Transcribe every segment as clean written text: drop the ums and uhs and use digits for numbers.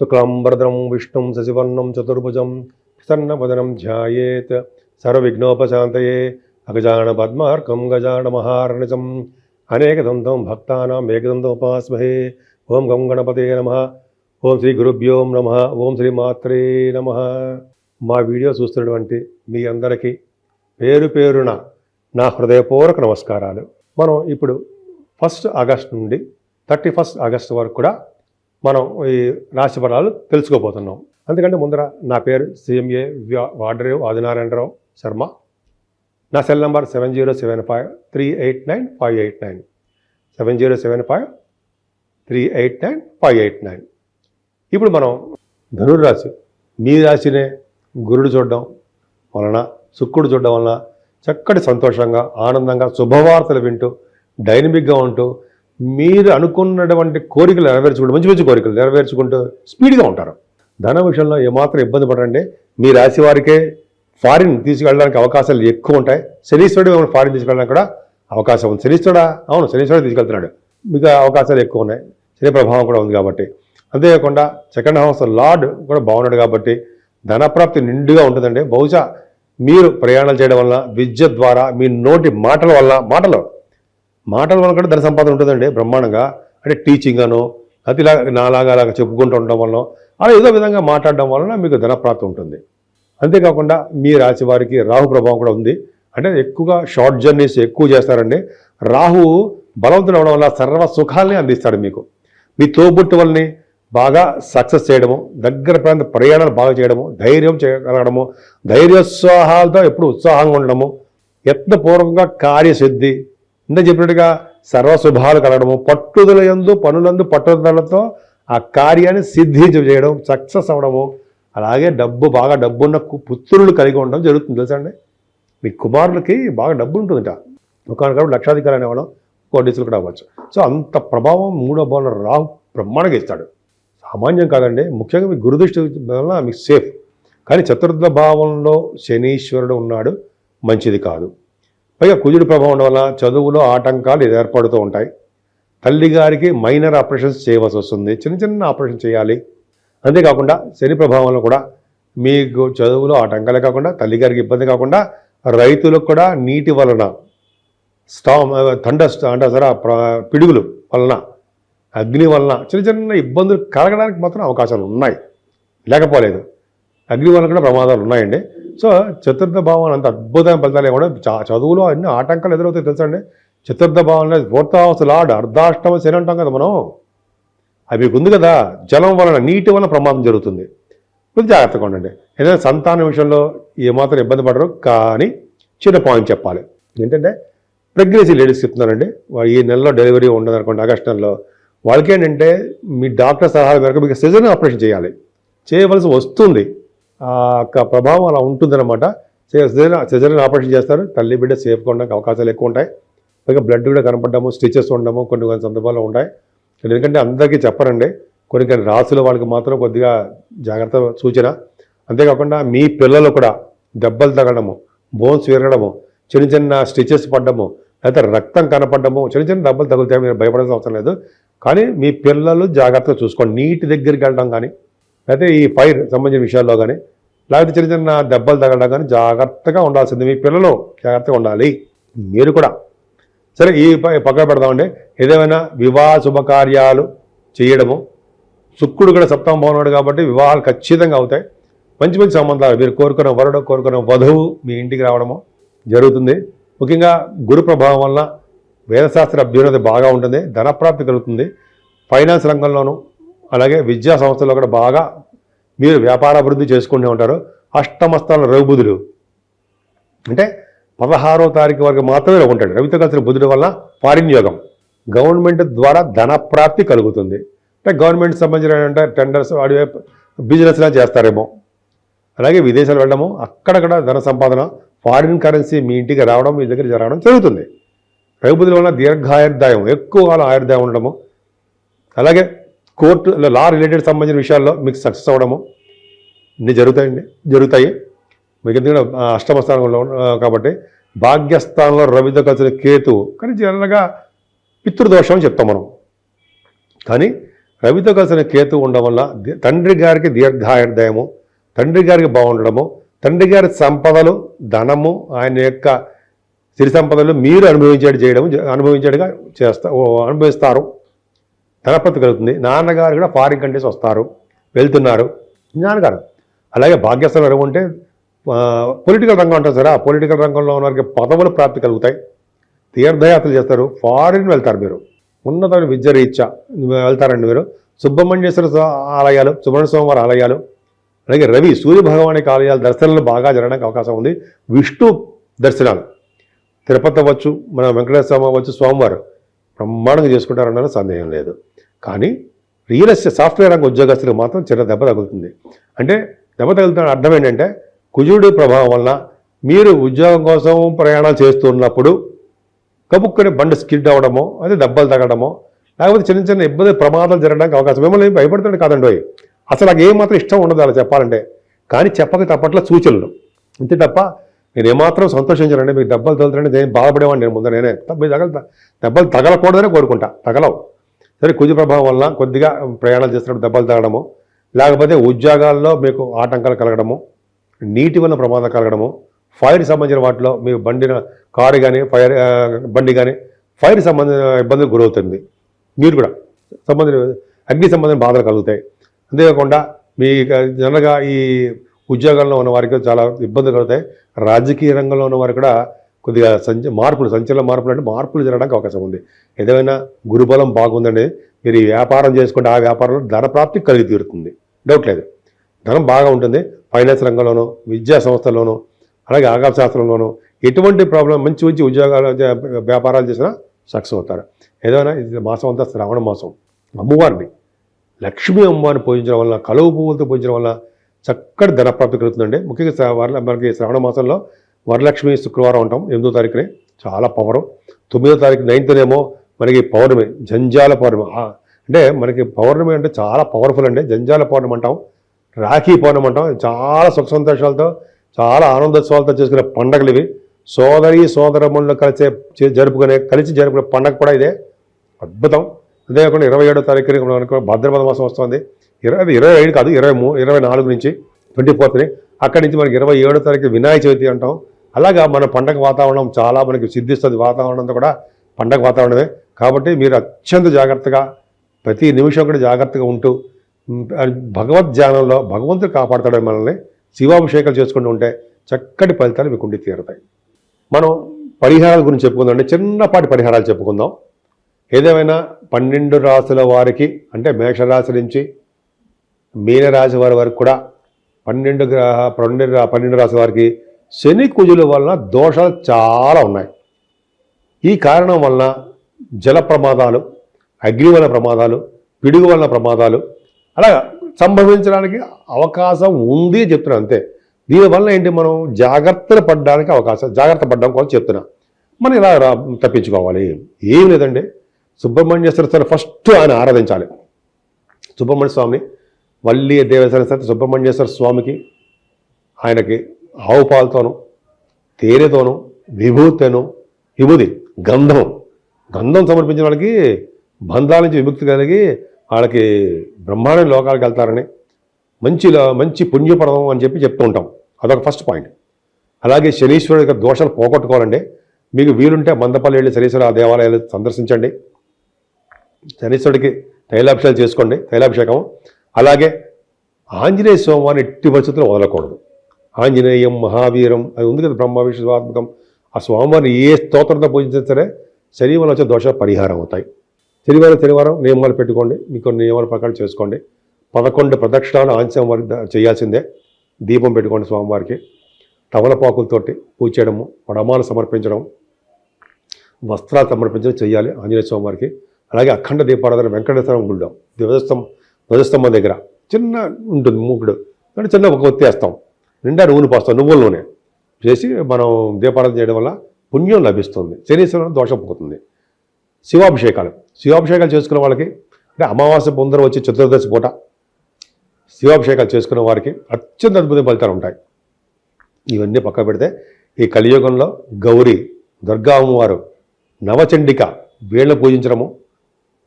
శుక్లాంబరధరం విష్ణుం శశివర్ణం చతుర్భుజం ప్రసన్నవదనం ధ్యాయేత్ సర్వవిఘ్నోపశాంతయే అగజాన పద్మార్కం గజాన మహార్నిజం అనేకదంతం భక్తానాం ఏకదంతముపాస్మహే. ఓం గం గణపతే నమః. ఓం శ్రీ గురుభ్యో నమః. ఓం శ్రీ మాత్రే నమః. మా వీడియో చూస్తున్నటువంటి మీ అందరికీ పేరు పేరున నా హృదయపూర్వక నమస్కారాలు. మనం ఇప్పుడు 1 ఆగస్టు నుండి 31 ఆగస్టు వరకు కూడా మనం ఈ రాశి ఫలాలు తెలుసుకోబోతున్నాం. అందుకంటే ముందర నా పేరు CMA వాడరేవు ఆదినారాయణరావు శర్మ. నా సెల్ నంబర్ 7075389589 7075389589. ఇప్పుడు మనం ధనుర్రాశి, మీ రాశినే గురుడు చూడడం వలన, శుక్రుడు చూడడం వలన చక్కటి సంతోషంగా ఆనందంగా శుభవార్తలు వింటూ డైనమిక్గా ఉంటూ మీరు అనుకున్నటువంటి కోరికలు నెరవేర్చుకుంటూ మంచి మంచి కోరికలు నెరవేర్చుకుంటూ స్పీడ్గా ఉంటారు. ధన విషయంలో ఏమాత్రం ఇబ్బంది పడండి. మీ రాశి వారికే ఫారిన్ తీసుకెళ్ళడానికి అవకాశాలు ఎక్కువ ఉంటాయి. శనీశ్వరుడు ఏమైనా ఫారిన్ తీసుకెళ్ళడానికి కూడా అవకాశం ఉంది. శనీశ్వరుడా? అవును, శనీశ్వరుడు తీసుకెళ్తున్నాడు. మీకు అవకాశాలు ఎక్కువ ఉన్నాయి. శని ప్రభావం కూడా ఉంది కాబట్టి. అంతేకాకుండా సెకండ్ హౌస్ లార్డ్ కూడా బాగున్నాడు కాబట్టి ధనప్రాప్తి నిండుగా ఉంటుందండి. బహుశా మీరు ప్రయాణాలు చేయడం వల్ల, విద్య ద్వారా, మీ నోటి మాటల వల్ల కూడా ధన సంపాదన ఉంటుందండి బ్రహ్మాండంగా. అంటే టీచింగ్ అను అది నాలాగా అలాగా చెప్పుకుంటూ ఉండడం వల్ల, అలా ఏదో విధంగా మాట్లాడడం వలన మీకు ధనప్రాప్తి ఉంటుంది. అంతేకాకుండా మీ రాశి వారికి రాహు ప్రభావం కూడా ఉంది. అంటే ఎక్కువగా షార్ట్ జర్నీస్ ఎక్కువ చేస్తారండి. రాహు బలవంతుడు అవడం వల్ల సర్వ సుఖాలని అందిస్తాడు మీకు. మీ తోబుట్టు వల్లని బాగా సక్సెస్ చేయడము, దగ్గర ప్రాంత ప్రయాణాలు బాగా చేయడము, ధైర్యం చేయగలగడము, ధైర్యోత్సాహాలతో ఎప్పుడు ఉత్సాహంగా ఉండడము, యత్నపూర్వకంగా కార్యసిద్ధి, ఇంత చెప్పినట్టుగా సర్వశుభాలు కలగడము, పట్టుదల యందు పనులందు పట్టుదలతో ఆ కార్యాన్ని సిద్ధించడం, సక్సెస్ అవ్వడము, అలాగే బాగా డబ్బున్న పుత్రులు కలిగి ఉండడం జరుగుతుంది. తెలుసా అండి? మీ కుమారులకి బాగా డబ్బు ఉంటుందిట. ఒకనొకప్పుడు లక్షాధికారి అనేవాడు, కోటీసులు కూడా అవ్వచ్చు. సో అంత ప్రభావం 3వ భావంలో రాహు బ్రహ్మాండంగా ఇస్తాడు. సామాన్యం కాదండి. ముఖ్యంగా మీ గురుదృష్టి వలన మీకు సేఫ్. కానీ 4వ భావంలో శనీశ్వరుడు ఉన్నాడు, మంచిది కాదు. పైగా కుజుడి ప్రభావం వల్ల చదువులో ఆటంకాలు ఏర్పడుతూ ఉంటాయి. తల్లిగారికి మైనర్ ఆపరేషన్స్ చేయవలసి వస్తుంది. చిన్న ఆపరేషన్ చేయాలి. అంతేకాకుండా శని ప్రభావంలో కూడా మీకు చదువులో ఆటంకాలే కాకుండా, తల్లిగారికి ఇబ్బంది కాకుండా, రైతులకు కూడా నీటి వలన థండర్ అంటే సరే పిడుగులు వలన, అగ్ని వలన చిన్న ఇబ్బందులు కలగడానికి మాత్రం అవకాశాలు ఉన్నాయి, లేకపోలేదు. అగ్ని వలన కూడా ప్రమాదాలు ఉన్నాయండి. సో 4వ భావం అంత అద్భుతమైన ఫలితాలు కూడా చదువులో అన్ని ఆటంకాలు ఎదురవుతాయి తెలుసండి. 4వ భావంలో 4th హౌస్ లార్డ్ అర్ధాష్టమ శని అంటాం కదా మనం. అవి మీకు ఉంది కదా, జలం వలన నీటి వలన ప్రమాదం జరుగుతుంది. కొంచెం జాగ్రత్తగా ఉండండి. ఏదైనా సంతానం విషయంలో ఏమాత్రం ఇబ్బంది పడరు. కానీ చిన్న పాయింట్ చెప్పాలి ఏంటంటే, ప్రెగ్నెన్సీ లేడీస్ చెప్తున్నారండి, ఈ నెలలో డెలివరీ ఉండదనుకోండి, ఆగస్టు నెలలో, వాళ్ళకి ఏంటంటే మీ డాక్టర్ సలహాల మేరకు మీకు సిజరీన్ ఆపరేషన్ చేయవలసి వస్తుంది. ఆ ప్రభావం అలా ఉంటుందన్నమాట. సిజరీన్ ఆపరేషన్ చేస్తారు. తల్లి బిడ్డ సేఫ్గా ఉండడానికి అవకాశాలు ఎక్కువ ఉంటాయి. పైగా బ్లడ్ కూడా కనపడము, స్టిచెస్ ఉండడము కొన్ని సందర్భాల్లో ఉంటాయి. ఎందుకంటే అందరికీ చెప్పరండి, కొన్ని రాసుల వాళ్ళకి మాత్రం కొద్దిగా జాగ్రత్త సూచన. అంతేకాకుండా మీ పిల్లలు కూడా దెబ్బలు తగలడము, బోన్స్ విరగడము, చిన్న స్టిచెస్ పడ్డము, లేకపోతే రక్తం కనపడము, చిన్న దెబ్బలు తగులుతాయి. మీరు భయపడాల్సిన అవసరం లేదు. కానీ మీ పిల్లలు జాగ్రత్తగా చూసుకోండి. నీటి దగ్గరికి వెళ్ళడం కానీ, లేకపోతే ఈ ఫైర్ సంబంధించిన విషయాల్లో కానీ, లేకపోతే చిన్న దెబ్బలు తగలడం కానీ జాగ్రత్తగా ఉండాల్సింది. మీ పిల్లలు జాగ్రత్తగా ఉండాలి. మీరు కూడా సరే. ఈ పక్కన పెడదామండి. ఏదేమైనా వివాహ శుభకార్యాలు చేయడము, శుక్రుడు కూడా 7వ భావంలో కాబట్టి వివాహాలు ఖచ్చితంగా అవుతాయి. మంచి మంచి సంబంధాలు, మీరు కోరుకున్న వరుడు కోరుకున్న వధువు మీ ఇంటికి రావడము జరుగుతుంది. ముఖ్యంగా గురు ప్రభావం వల్ల వేదశాస్త్ర అభ్యున్నతి బాగా ఉంటుంది, ధనప్రాప్తి కలుగుతుంది. ఫైనాన్స్ రంగంలోనూ అలాగే విద్యా సంస్థల్లో కూడా బాగా మీరు వ్యాపార అభివృద్ధి చేసుకుంటూ ఉంటారు. అష్టమ స్థానంలో రవి బుధుడు అంటే 16వ తారీఖు వరకు మాత్రమే ఉంటాడు. రవితో కలిసిన బుధుడు వల్ల ఫారిన్ యోగం, గవర్నమెంట్ ద్వారా ధనప్రాప్తి కలుగుతుంది. అంటే గవర్నమెంట్ సంబంధించిన టెండర్స్ వాడి బిజినెస్లా చేస్తారేమో. అలాగే విదేశాలు వెళ్ళడము, అక్కడక్కడ ధన సంపాదన, ఫారిన్ కరెన్సీ మీ ఇంటికి రావడం, మీ దగ్గర జరగడం జరుగుతుంది. రవి బుధుల వల్ల దీర్ఘాయుర్దాయం, ఎక్కువ కాలం ఆయుర్దాయం ఉండడము, అలాగే కోర్టు లా రిలేటెడ్ సంబంధించిన విషయాల్లో మీకు సక్సెస్ అవ్వడము ఇన్ని జరుగుతాయి. మీకు ఎందుకంటే అష్టమ స్థానంలో కాబట్టి భాగ్యస్థానంలో రవితో కలిసిన కేతు, కానీ జనరల్గా పితృదోషం చెప్తాం మనం. కానీ రవితో కలిసిన కేతు ఉండడం వల్ల తండ్రి గారికి దీర్ఘాయుర్దయము, తండ్రి గారికి బాగుండడము, తండ్రి గారి సంపదలు, ధనము, ఆయన యొక్క సిరి సంపదలు మీరు అనుభవించేట్టుగా అనుభవిస్తారు. ధనప్రతి కలుగుతుంది. నాన్నగారు కూడా ఫారిన్ కంట్రీస్ వస్తారు, వెళ్తున్నారు. నాన్నగారు అలాగే భాగ్యస్థలం ఎవరు ఉంటే పొలిటికల్ రంగం అంటారు సరే, ఆ పొలిటికల్ రంగంలో ఉన్న వారికి పదవులు ప్రాప్తి కలుగుతాయి. తీర్థయాత్రలు చేస్తారు, ఫారిన్ వెళ్తారు. మీరు ఉన్నతమైన విద్య రీత్యా వెళ్తారండి. మీరు సుబ్రహ్మణ్యేశ్వర ఆలయాలు, సుబ్రహ్మణ్య స్వామి వారి ఆలయాలు, అలాగే రవి సూర్య భగవానికి ఆలయాలు దర్శనాలు బాగా జరగడానికి అవకాశం ఉంది. విష్ణు దర్శనాలు తిరుపతి అవ్వచ్చు, మన వెంకటేశ్వర స్వామి అవ్వచ్చు, స్వామివారు బ్రహ్మాండంగా చేసుకుంటారన్న సందేహం లేదు. కానీ రియల్ ఎస్టేట్ సాఫ్ట్వేర్ రంగ ఉద్యోగస్తులకు మాత్రం చిన్న దెబ్బ తగులుతుంది. అంటే దెబ్బ తగులుతున్న అర్థం ఏంటంటే కుజుడి ప్రభావం వలన మీరు ఉద్యోగం కోసం ప్రయాణాలు చేస్తున్నప్పుడు కబుక్కుని బండి స్కిడ్ అవ్వడమో, అదే దెబ్బలు తగ్గడమో, లేకపోతే చిన్న చిన్న ఇబ్బంది ప్రమాదాలు జరగడానికి అవకాశం. మిమ్మల్ని భయపడుతుంది కాదండి, అసలు నాకు ఏమాత్రం ఇష్టం ఉండదు అలా చెప్పాలంటే. కానీ చెప్పక తప్పట్ల సూచనలు అంతే తప్ప నేను ఏమాత్రం సంతోషించానండి. మీకు దెబ్బలు తగులుతారంటే నేను బాధపడేవాడిని. నేను ముందు నేనే దెబ్బలు తగలకూడదని కోరుకుంటా, తగలవు. సరే, కుజ ప్రభావం వల్ల కొద్దిగా ప్రయాణాలు చేస్తున్నప్పుడు దెబ్బలు తగలడము, లేకపోతే ఉద్యోగాల్లో మీకు ఆటంకాలు కలగడము, నీటి వల్ల ప్రమాదం కలగడము, ఫైర్ సంబంధించిన వాటిలో మీకు కారు కానీ బండి కానీ ఫైర్ సంబంధించిన ఇబ్బందులు గురవుతుంది. మీరు కూడా అగ్ని సంబంధించిన బాధలు కలుగుతాయి. అంతేకాకుండా మీ జనరల్గా ఈ ఉద్యోగాల్లో ఉన్న వారికి చాలా ఇబ్బందులు కలుగుతాయి. రాజకీయ రంగంలో ఉన్న వారికి కూడా కొద్దిగా సంచలన మార్పులు అంటే మార్పులు జరగడానికి అవకాశం ఉంది. ఏదైనా గురుబలం బాగుందండి, మీరు వ్యాపారం చేసుకుంటే ఆ వ్యాపారంలో ధన ప్రాప్తి కలిగి తీరుతుంది, డౌట్ లేదు. ధనం బాగా ఉంటుంది. ఫైనాన్స్ రంగంలోనూ, విద్యా సంస్థల్లోనూ, అలాగే ఆగమ శాస్త్రంలోనూ ఎటువంటి ప్రాబ్లం మంచి ఉద్యోగాలు వ్యాపారాలు చేసినా సక్సెస్ అవుతారు. ఏదైనా ఇది మాసం అంతా శ్రావణ మాసం. అమ్మవారిని లక్ష్మీ అమ్మవారిని పూజించడం వల్ల, కలువ పువ్వులతో పూజించడం వల్ల చక్కటి ధనప్రాప్తి కలుగుతుందండి. ముఖ్యంగా మనకి శ్రావణ మాసంలో వరలక్ష్మి శుక్రవారం ఉంటాం, 8వ తారీఖునే చాలా పవరు. 9వ తారీఖు 9థనేమో మనకి పౌర్ణమి, జంజాల పౌర్ణమి. అంటే మనకి పౌర్ణమి అంటే చాలా పవర్ఫుల్ అండి. జంజాల పౌర్ణమి అంటాం, రాఖీ పౌర్ణమి అంటాం. చాలా సుఖ సంతోషాలతో, చాలా ఆనందోత్సవాలతో చేసుకునే పండుగలు ఇవి. సోదరములను కలిసి జరుపుకునే పండుగ కూడా ఇదే. అద్భుతం. అంతేకాకుండా 27వ తారీఖు మనకు భాద్రపద మాసం వస్తుంది. 25 కాదు, 24 నుంచి 24ని. అక్కడి నుంచి మనకి 27వ తారీఖు వినాయక చవితి అంటాం. అలాగా మన పండగ వాతావరణం చాలా మనకి సిద్ధిస్తుంది. వాతావరణంతో కూడా పండగ వాతావరణమే. కాబట్టి మీరు అత్యంత జాగ్రత్తగా, ప్రతి నిమిషం కూడా జాగ్రత్తగా ఉంటూ భగవద్ ధ్యానంలో భగవంతుడు కాపాడుతాడు మనల్ని. శివాభిషేకాలు చేసుకుంటూ ఉంటే చక్కటి ఫలితాలు మీకు ఉండి తీరుతాయి. మనం పరిహారాల గురించి చెప్పుకుందాం. చిన్నపాటి పరిహారాలు చెప్పుకుందాం. ఏదేమైనా 12 రాశుల వారికి, అంటే మేషరాశి నుంచి మీనరాశి వారి వరకు కూడా 12 రాశి వారికి శని కుజుల వలన దోషాలు చాలా ఉన్నాయి. ఈ కారణం వలన జల ప్రమాదాలు, అగ్ని వలన ప్రమాదాలు, పిడుగు వలన ప్రమాదాలు అలా సంభవించడానికి అవకాశం ఉంది చెప్తున్నా అంతే. దీనివల్ల ఏంటి, మనం జాగ్రత్త పడడం కోసం చెప్తున్నా. మనం ఇలా తప్పించుకోవాలి. ఏం లేదండి, సుబ్రహ్మణ్యేశ్వర స్వామి ఫస్ట్ ఆయన ఆరాధించాలి. సుబ్రహ్మణ్య స్వామిని, వల్లి దేవసేన సత్య సుబ్రహ్మణ్యేశ్వర స్వామికి ఆయనకి ఆవు పాలతోనూ, తేనెతోనూ, విభూతి, గంధం సమర్పించిన వాళ్ళకి బంధాల నుంచి విముక్తి కలిగి వాళ్ళకి బ్రహ్మాండ లోకాలకు వెళ్తారని, మంచి పుణ్యపదం అని చెప్తూ ఉంటాం. అదొక ఫస్ట్ పాయింట్. అలాగే శనీశ్వరుడి యొక్క దోషాలు పోగొట్టుకోవాలండి. మీకు వీలుంటే మందపల్లి వెళ్ళి శనీశ్వర దేవాలయాలు సందర్శించండి. శనీశ్వరుడికి తైలాభిషేకాలు చేసుకోండి, తైలాభిషేకం. అలాగే ఆంజనేయ స్వామిని ఎట్టి పరిస్థితుల్లో వదలకూడదు. ఆంజనేయం మహావీరం అది ఉంది కదా, బ్రహ్మ విష్ణువాత్మకం. ఆ స్వామివారిని ఏ స్తోత్రంతో పూజించినా సరే శనివారం వచ్చే దోషాలు పరిహారం అవుతాయి. శనివారం నియమాలు పెట్టుకోండి, మీకు నియమాల ప్రకారం చేసుకోండి. 11 ప్రదక్షిణాలు ఆంజనేయ వారికి చేయాల్సిందే. దీపం పెట్టుకోండి స్వామివారికి. తమలపాకులతోటి పూజ చేయడము, వడమాలు సమర్పించడం, వస్త్రాలు సమర్పించడం చేయాలి ఆంజనేయ స్వామివారికి. అలాగే అఖండ దీపారాధన వెంకటేశ్వరం గుళ్ళో ధ్వజస్తంభం దగ్గర చిన్న ఉంటుంది మూకుడు, అంటే చిన్న ఒక ఒత్తి వేస్తాం, నిండా నూనె పోస్తాం, నువ్వుల నూనె చేసి మనం దీపారాధన చేయడం వల్ల పుణ్యం లభిస్తుంది. శనీశ్వరం దోషం పోతుంది. శివాభిషేకాలు చేసుకున్న వాళ్ళకి, అంటే అమావాస్య ముందర వచ్చి చతుర్దశి పూట శివాభిషేకాలు చేసుకున్న వారికి అత్యంత అద్భుత ఫలితాలు ఉంటాయి. ఇవన్నీ పక్క పెడితే ఈ కలియుగంలో గౌరీ, దుర్గా అమ్మవారు, నవచండిక వీళ్ళని పూజించడము,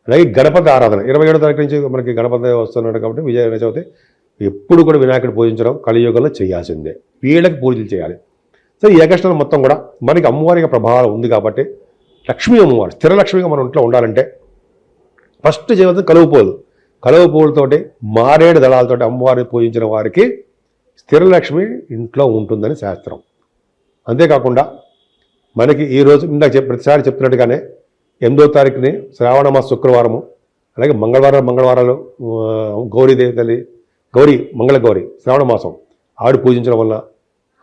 అలాగే గణపతి ఆరాధన 27వ తారీఖు నుంచి మనకి గణపతి వస్తున్నాడు కాబట్టి విజయ చవితి ఎప్పుడు కూడా వినాయకుడు పూజించడం కలియుగంలో చేయాల్సిందే. వీళ్ళకి పూజలు చేయాలి. సో ఈ ఏకాష్టం మొత్తం కూడా మనకి అమ్మవారికి ప్రభావం ఉంది కాబట్టి లక్ష్మీ అమ్మవారు స్థిర లక్ష్మిగా మన ఇంట్లో ఉండాలంటే ఫస్ట్ చేయవలసింది కలువ పువ్వులతోటి మారేడు దళాలతోటి అమ్మవారిని పూజించిన వారికి స్థిర లక్ష్మి ఇంట్లో ఉంటుందని శాస్త్రం. అంతేకాకుండా మనకి ఈరోజు ఇందాక ప్రతిసారి చెప్తున్నట్టుగానే 8వ తారీఖుని శ్రావణ మాస శుక్రవారము, అలాగే మంగళవారాలు గౌరీదేవి తల్లి మంగళగౌరి శ్రావణ మాసం ఆవిడ పూజించడం వల్ల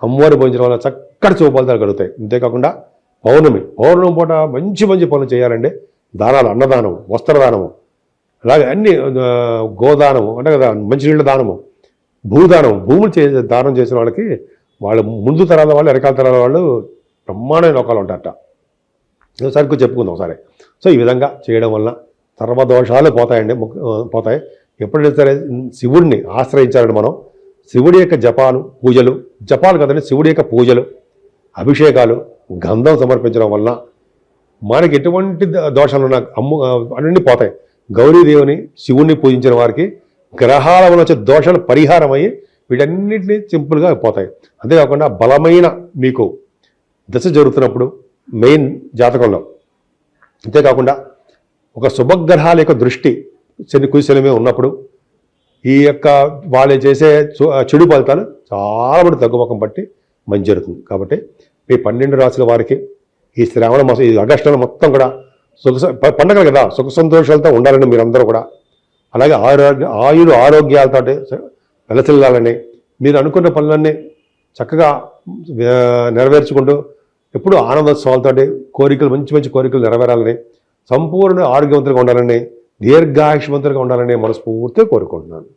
అమ్మవారి పూజించడం వల్ల చక్కటి శుభఫలితాలు కలుగుతాయి. అంతేకాకుండా పౌర్ణమి పూట మంచి పనులు చేయాలండి. దానాలు, అన్నదానం, వస్త్రదానము, అలాగే అన్ని గోదానము అంటే కదా, మంచినీళ్ళ దానము, భూములు దానం చేసిన వాళ్ళకి వాళ్ళ ముందు తరాల వాళ్ళు వెనకాల తరాల వాళ్ళు బ్రహ్మాండమైన లోకాలు ఉంటారట. ఒకసారి చెప్పుకుందాం ఒకసారి. సో ఈ విధంగా చేయడం వల్ల సర్వదోషాలు పోతాయి. ఎప్పుడైతే సరే శివుడిని ఆశ్రయించాలని మనం శివుడి యొక్క జపాలు కదండి, శివుడి యొక్క పూజలు, అభిషేకాలు, గంధం సమర్పించడం వలన మనకి ఎటువంటి దోషాలున్నా అన్నీ పోతాయి. గౌరీదేవిని శివుణ్ణి పూజించిన వారికి గ్రహాల వల్ల వచ్చే దోషాలు పరిహారం అయ్యి వీటన్నిటినీ సింపుల్గా పోతాయి. అంతేకాకుండా బలమైన మీకు దశ జరుగుతున్నప్పుడు మెయిన్ జాతకంలో, అంతేకాకుండా ఒక శుభగ్రహాల యొక్క దృష్టి కుశలమే ఉన్నప్పుడు ఈ యొక్క వాళ్ళు చేసే చెడు ఫలితాలు చాలా మంది తగ్గుముఖం పట్టి మంచి జరుగుతుంది. కాబట్టి ఈ 12 రాశుల వారికి ఈ శ్రావణ మాసం, ఈ ఆగస్టులో మొత్తం కూడా పండగలు కదా, సుఖ సంతోషాలతో ఉండాలని మీరందరూ కూడా, అలాగే ఆరోగ్యాలతో వెలసిల్లాలని, మీరు అనుకున్న పనులన్నీ చక్కగా నెరవేర్చుకుంటూ ఎప్పుడూ ఆనందోత్సవాలతో మంచి కోరికలు నెరవేరాలని, సంపూర్ణ ఆరోగ్యవంతులుగా ఉండాలని, దీర్ఘాయుష్మంతులుగా ఉండాలని మనస్ఫూర్తిగా కోరుకుంటున్నాను.